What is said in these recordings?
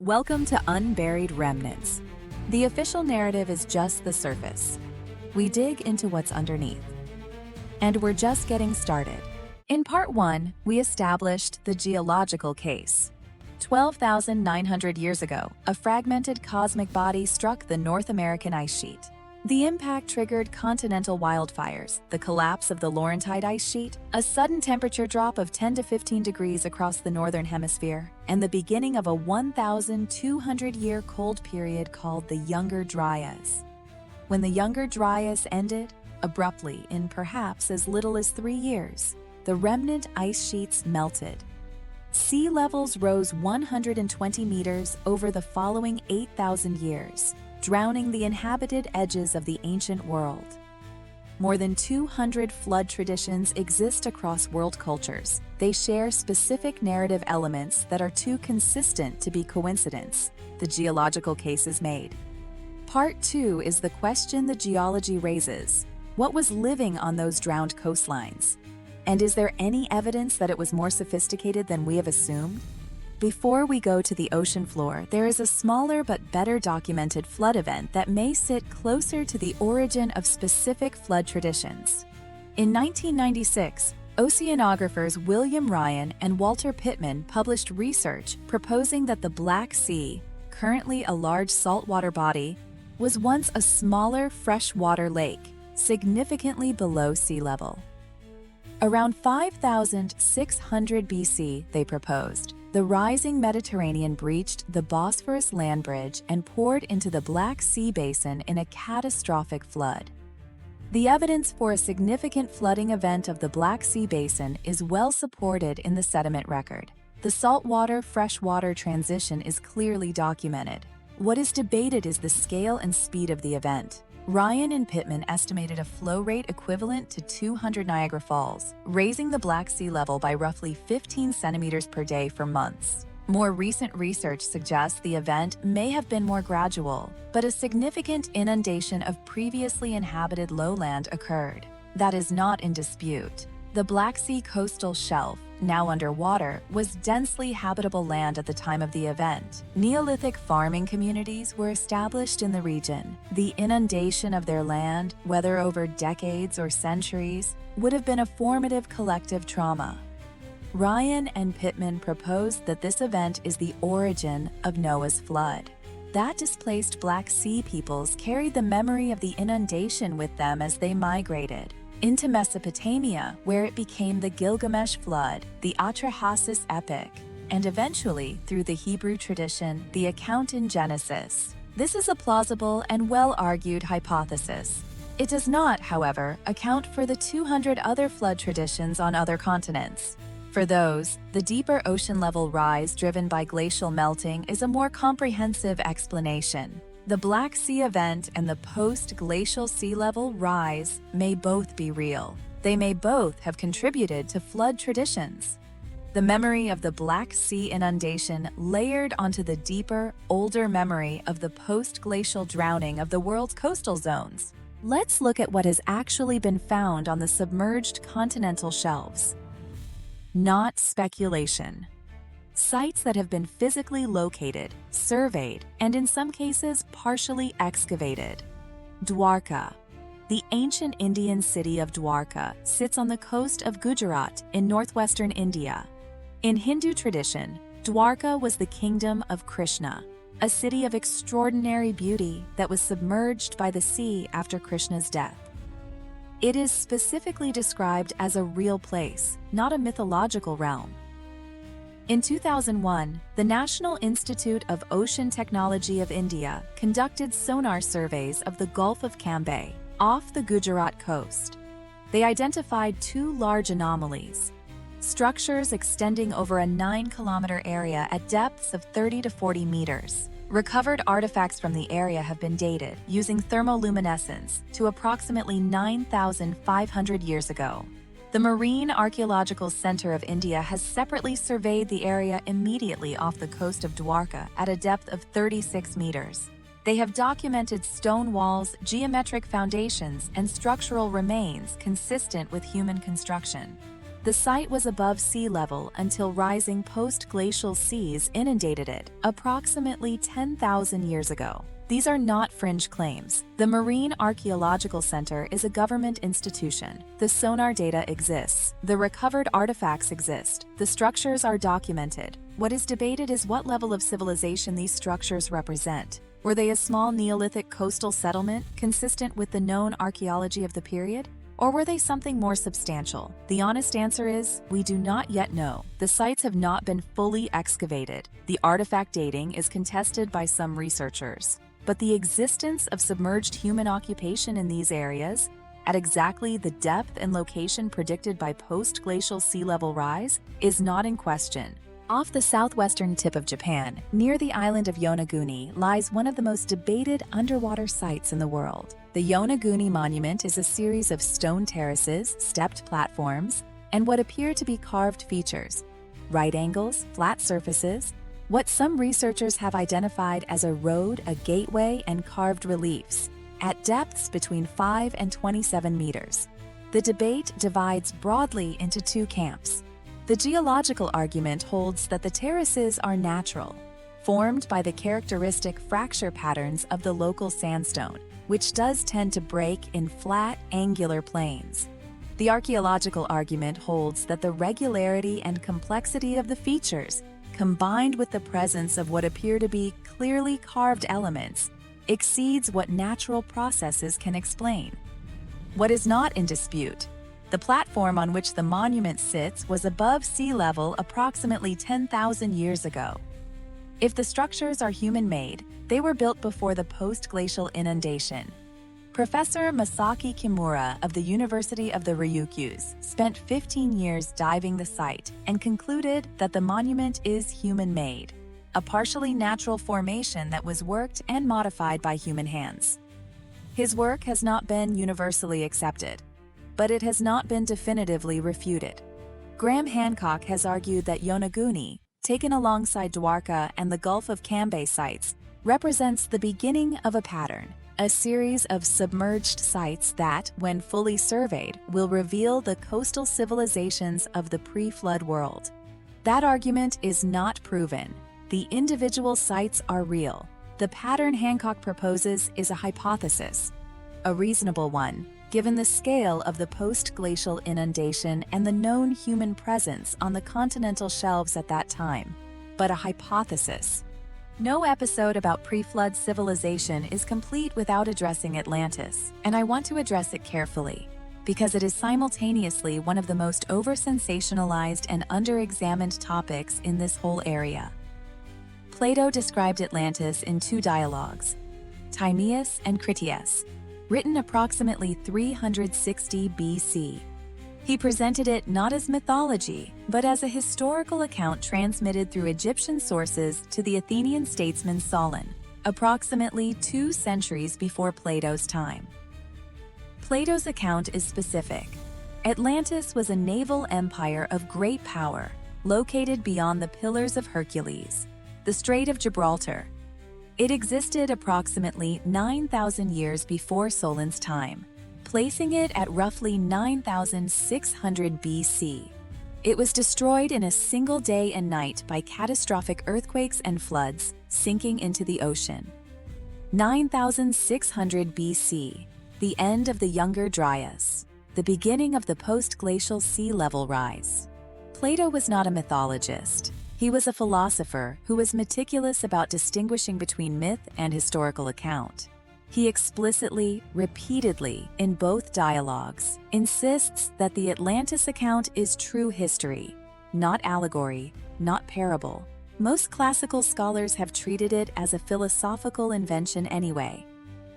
Welcome to Unburied Remnants. The official narrative is just the surface. We dig into what's underneath. And we're just getting started. In Part 1, we established the geological case. 12,900 years ago, a fragmented cosmic body struck the North American ice sheet. The impact triggered continental wildfires, the collapse of the Laurentide ice sheet, a sudden temperature drop of 10 to 15 degrees across the northern hemisphere, and the beginning of a 1,200-year cold period called the Younger Dryas. When the Younger Dryas ended, abruptly in perhaps as little as 3 years, the remnant ice sheets melted. Sea levels rose 120 meters over the following 8,000 years, drowning the inhabited edges of the ancient world. More than 200 flood traditions exist across world cultures. They share specific narrative elements that are too consistent to be coincidence. The geological case is made. Part 2 is the question the geology raises. What was living on those drowned coastlines? And is there any evidence that it was more sophisticated than we have assumed? Before we go to the ocean floor, there is a smaller but better documented flood event that may sit closer to the origin of specific flood traditions. In 1996, oceanographers William Ryan and Walter Pitman published research proposing that the Black Sea, currently a large saltwater body, was once a smaller freshwater lake, significantly below sea level. Around 5,600 BC, they proposed, the rising Mediterranean breached the Bosphorus land bridge and poured into the Black Sea basin in a catastrophic flood. The evidence for a significant flooding event of the Black Sea basin is well supported in the sediment record. The saltwater-freshwater transition is clearly documented. What is debated is the scale and speed of the event. Ryan and Pitman estimated a flow rate equivalent to 200 Niagara Falls, raising the Black Sea level by roughly 15 centimeters per day for months. More recent research suggests the event may have been more gradual, but a significant inundation of previously inhabited lowland occurred. That is not in dispute. The Black Sea coastal shelf, now underwater, was densely habitable land at the time of the event. Neolithic farming communities were established in the region. The inundation of their land, whether over decades or centuries, would have been a formative collective trauma. Ryan and Pitman proposed that this event is the origin of Noah's flood. That displaced Black Sea peoples carried the memory of the inundation with them as they migrated into Mesopotamia, where it became the Gilgamesh flood, the Atrahasis epic, and eventually, through the Hebrew tradition, the account in Genesis. This is a plausible and well-argued hypothesis. It does not, however, account for the 200 other flood traditions on other continents. For those, the deeper ocean level rise driven by glacial melting is a more comprehensive explanation. The Black Sea event and the post-glacial sea level rise may both be real. They may both have contributed to flood traditions. The memory of the Black Sea inundation layered onto the deeper, older memory of the post-glacial drowning of the world's coastal zones. Let's look at what has actually been found on the submerged continental shelves. Not speculation. Sites that have been physically located, surveyed, and in some cases partially excavated. Dwarka. The ancient Indian city of Dwarka sits on the coast of Gujarat in northwestern India. In Hindu tradition, Dwarka was the kingdom of Krishna, a city of extraordinary beauty that was submerged by the sea after Krishna's death. It is specifically described as a real place, not a mythological realm. In 2001, the National Institute of Ocean Technology of India conducted sonar surveys of the Gulf of Cambay, off the Gujarat coast. They identified 2 large anomalies: structures extending over a 9-kilometer area at depths of 30 to 40 meters. Recovered artifacts from the area have been dated using thermoluminescence to approximately 9,500 years ago. The Marine Archaeological Center of India has separately surveyed the area immediately off the coast of Dwarka at a depth of 36 meters. They have documented stone walls, geometric foundations, and structural remains consistent with human construction. The site was above sea level until rising post-glacial seas inundated it approximately 10,000 years ago. These are not fringe claims. The Marine Archaeological Center is a government institution. The sonar data exists. The recovered artifacts exist. The structures are documented. What is debated is what level of civilization these structures represent. Were they a small Neolithic coastal settlement consistent with the known archaeology of the period? Or were they something more substantial? The honest answer is, we do not yet know. The sites have not been fully excavated. The artifact dating is contested by some researchers. But the existence of submerged human occupation in these areas, at exactly the depth and location predicted by post-glacial sea level rise, is not in question. Off the southwestern tip of Japan, near the island of Yonaguni, lies one of the most debated underwater sites in the world. The Yonaguni Monument is a series of stone terraces, stepped platforms, and what appear to be carved features. Right angles, flat surfaces, what some researchers have identified as a road, a gateway, and carved reliefs, at depths between 5 and 27 meters. The debate divides broadly into two camps. The geological argument holds that the terraces are natural, formed by the characteristic fracture patterns of the local sandstone, which does tend to break in flat, angular planes. The archaeological argument holds that the regularity and complexity of the features, combined with the presence of what appear to be clearly carved elements, exceeds what natural processes can explain. What is not in dispute? The platform on which the monument sits was above sea level approximately 10,000 years ago. If the structures are human-made, they were built before the post-glacial inundation. Professor Masaaki Kimura of the University of the Ryukyus spent 15 years diving the site and concluded that the monument is human-made, a partially natural formation that was worked and modified by human hands. His work has not been universally accepted, but it has not been definitively refuted. Graham Hancock has argued that Yonaguni, taken alongside Dwarka and the Gulf of Cambay sites, represents the beginning of a pattern, a series of submerged sites that, when fully surveyed, will reveal the coastal civilizations of the pre-flood world. That argument is not proven. The individual sites are real. The pattern Hancock proposes is a hypothesis, a reasonable one, given the scale of the post-glacial inundation and the known human presence on the continental shelves at that time, but a hypothesis. No episode about pre-flood civilization is complete without addressing Atlantis, and I want to address it carefully, because it is simultaneously one of the most over-sensationalized and under-examined topics in this whole area. Plato described Atlantis in two dialogues, Timaeus and Critias, written approximately 360 BC. He presented it not as mythology, but as a historical account transmitted through Egyptian sources to the Athenian statesman Solon, approximately 2 centuries before Plato's time. Plato's account is specific. Atlantis was a naval empire of great power, located beyond the Pillars of Hercules, the Strait of Gibraltar. It existed approximately 9,000 years before Solon's time, placing it at roughly 9,600 BC. It was destroyed in a single day and night by catastrophic earthquakes and floods, sinking into the ocean. 9,600 BC, the end of the Younger Dryas, the beginning of the post-glacial sea level rise. Plato was not a mythologist. He was a philosopher who was meticulous about distinguishing between myth and historical account. He explicitly, repeatedly, in both dialogues, insists that the Atlantis account is true history, not allegory, not parable. Most classical scholars have treated it as a philosophical invention anyway.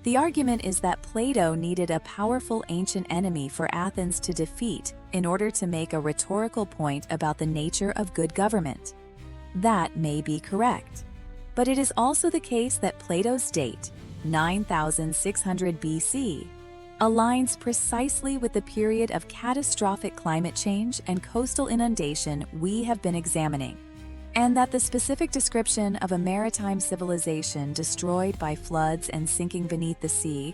The argument is that Plato needed a powerful ancient enemy for Athens to defeat in order to make a rhetorical point about the nature of good government. That may be correct, but it is also the case that Plato's date, 9,600 BC, aligns precisely with the period of catastrophic climate change and coastal inundation we have been examining, and that the specific description of a maritime civilization destroyed by floods and sinking beneath the sea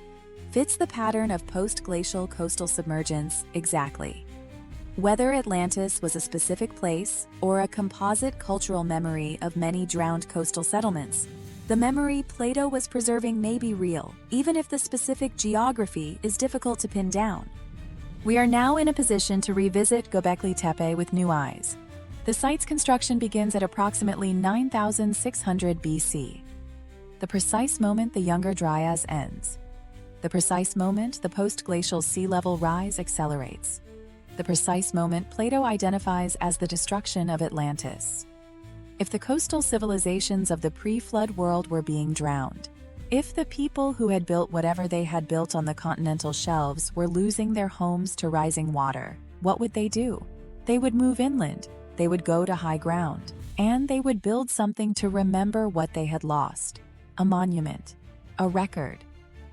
fits the pattern of post-glacial coastal submergence exactly. Whether Atlantis was a specific place or a composite cultural memory of many drowned coastal settlements, the memory Plato was preserving may be real, even if the specific geography is difficult to pin down. We are now in a position to revisit Göbekli Tepe with new eyes. The site's construction begins at approximately 9,600 BC. The precise moment the Younger Dryas ends. The precise moment the post-glacial sea level rise accelerates. The precise moment Plato identifies as the destruction of Atlantis. If the coastal civilizations of the pre-flood world were being drowned, if the people who had built whatever they had built on the continental shelves were losing their homes to rising water, what would they do? They would move inland, they would go to high ground, and they would build something to remember what they had lost. A monument, a record,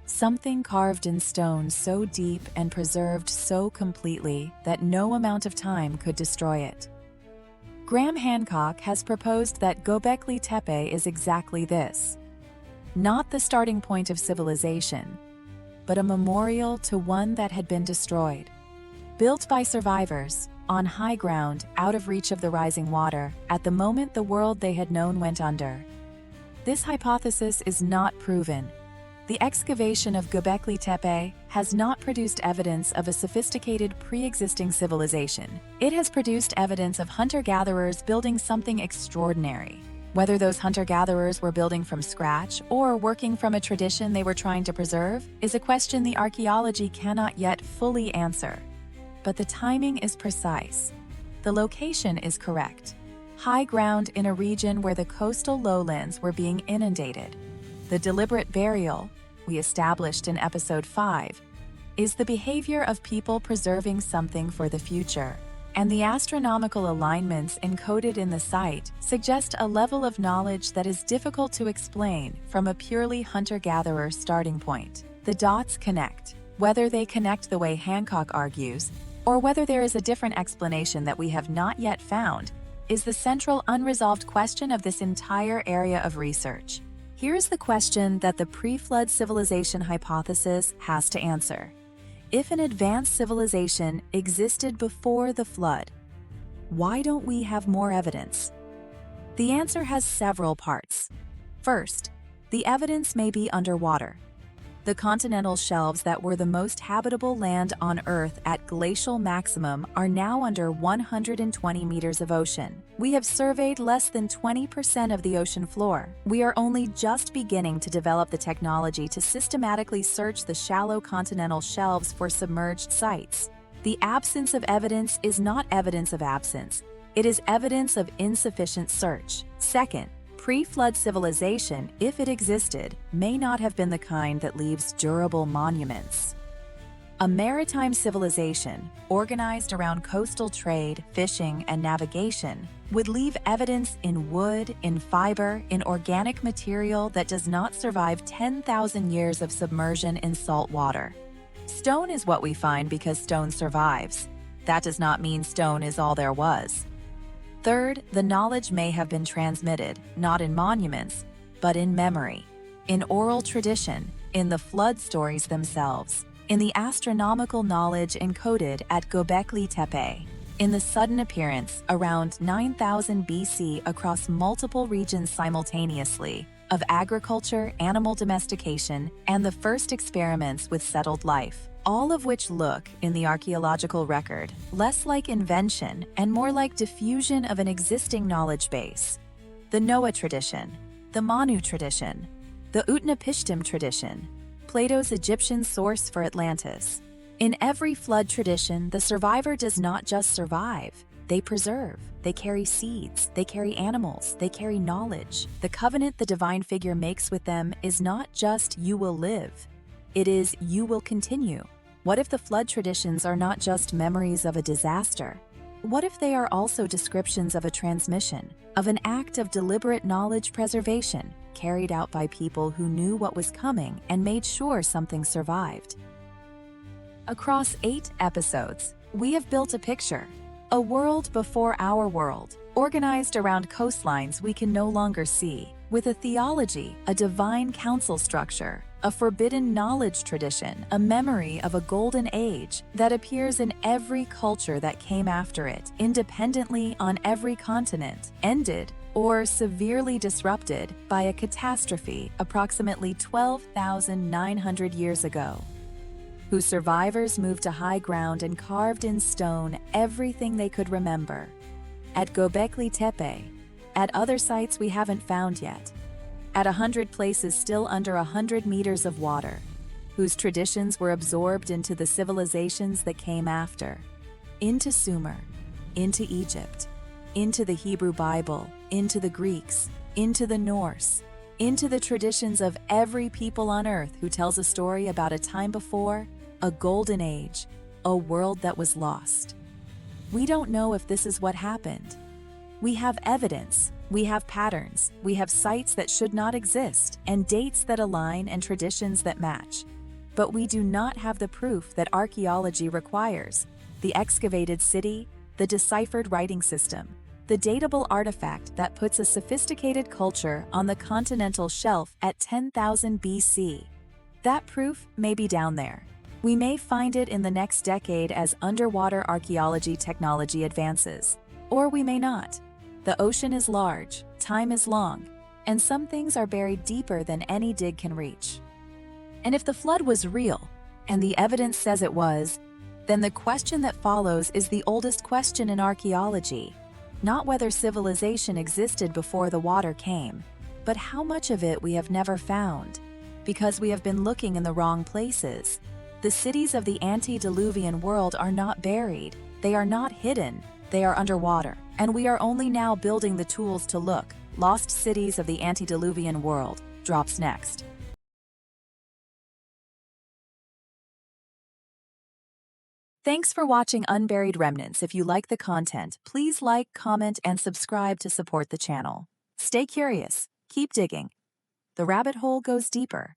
something carved in stone so deep and preserved so completely that no amount of time could destroy it. Graham Hancock has proposed that Göbekli Tepe is exactly this. Not the starting point of civilization, but a memorial to one that had been destroyed. Built by survivors, on high ground, out of reach of the rising water, at the moment the world they had known went under. This hypothesis is not proven. The excavation of Göbekli Tepe has not produced evidence of a sophisticated pre-existing civilization. It has produced evidence of hunter-gatherers building something extraordinary. Whether those hunter-gatherers were building from scratch or working from a tradition they were trying to preserve is a question the archaeology cannot yet fully answer. But the timing is precise. The location is correct. High ground in a region where the coastal lowlands were being inundated. The deliberate burial, we established in episode 5, is the behavior of people preserving something for the future, and the astronomical alignments encoded in the site suggest a level of knowledge that is difficult to explain from a purely hunter-gatherer starting point. The dots connect, whether they connect the way Hancock argues, or whether there is a different explanation that we have not yet found, is the central unresolved question of this entire area of research. Here's the question that the pre-flood civilization hypothesis has to answer. If an advanced civilization existed before the flood, why don't we have more evidence? The answer has several parts. First, the evidence may be underwater. The continental shelves that were the most habitable land on Earth at glacial maximum are now under 120 meters of ocean. We have surveyed less than 20% of the ocean floor. We are only just beginning to develop the technology to systematically search the shallow continental shelves for submerged sites. The absence of evidence is not evidence of absence. It is evidence of insufficient search. Second, pre-flood civilization, if it existed, may not have been the kind that leaves durable monuments. A maritime civilization, organized around coastal trade, fishing, and navigation, would leave evidence in wood, in fiber, in organic material that does not survive 10,000 years of submersion in salt water. Stone is what we find because stone survives. That does not mean stone is all there was. Third, the knowledge may have been transmitted, not in monuments, but in memory, in oral tradition, in the flood stories themselves, in the astronomical knowledge encoded at Göbekli Tepe, in the sudden appearance, around 9000 BC across multiple regions simultaneously, of agriculture, animal domestication, and the first experiments with settled life, all of which look, in the archaeological record, less like invention and more like diffusion of an existing knowledge base. The Noah tradition, the Manu tradition, the Utnapishtim tradition, Plato's Egyptian source for Atlantis. In every flood tradition, the survivor does not just survive, they preserve. They carry seeds, they carry animals, they carry knowledge. The covenant the divine figure makes with them is not just "you will live," it is "you will continue." What if the flood traditions are not just memories of a disaster? What if they are also descriptions of a transmission, of an act of deliberate knowledge preservation, carried out by people who knew what was coming and made sure something survived? Across 8 episodes, we have built a picture. A world before our world, organized around coastlines we can no longer see, with a theology, a divine council structure, a forbidden knowledge tradition, a memory of a golden age that appears in every culture that came after it, independently on every continent, ended or severely disrupted by a catastrophe approximately 12,900 years ago, whose survivors moved to high ground and carved in stone everything they could remember. At Göbekli Tepe, at other sites we haven't found yet, at 100 places still under 100 meters of water, whose traditions were absorbed into the civilizations that came after, into Sumer, into Egypt, into the Hebrew Bible, into the Greeks, into the Norse, into the traditions of every people on earth who tells a story about a time before, a golden age, a world that was lost. We don't know if this is what happened. We have evidence, we have patterns, we have sites that should not exist, and dates that align and traditions that match. But we do not have the proof that archaeology requires: the excavated city, the deciphered writing system, the datable artifact that puts a sophisticated culture on the continental shelf at 10,000 BC. That proof may be down there. We may find it in the next decade as underwater archaeology technology advances. Or we may not. The ocean is large, time is long, and some things are buried deeper than any dig can reach. And if the flood was real, and the evidence says it was, then the question that follows is the oldest question in archaeology. Not whether civilization existed before the water came, but how much of it we have never found, because we have been looking in the wrong places. The cities of the antediluvian world are not buried, they are not hidden, they are underwater, and we are only now building the tools to look. Lost Cities of the Antediluvian World drops next. Thanks for watching Unburied Remnants. If you like the content, please like, comment, and subscribe to support the channel. Stay curious, keep digging. The rabbit hole goes deeper.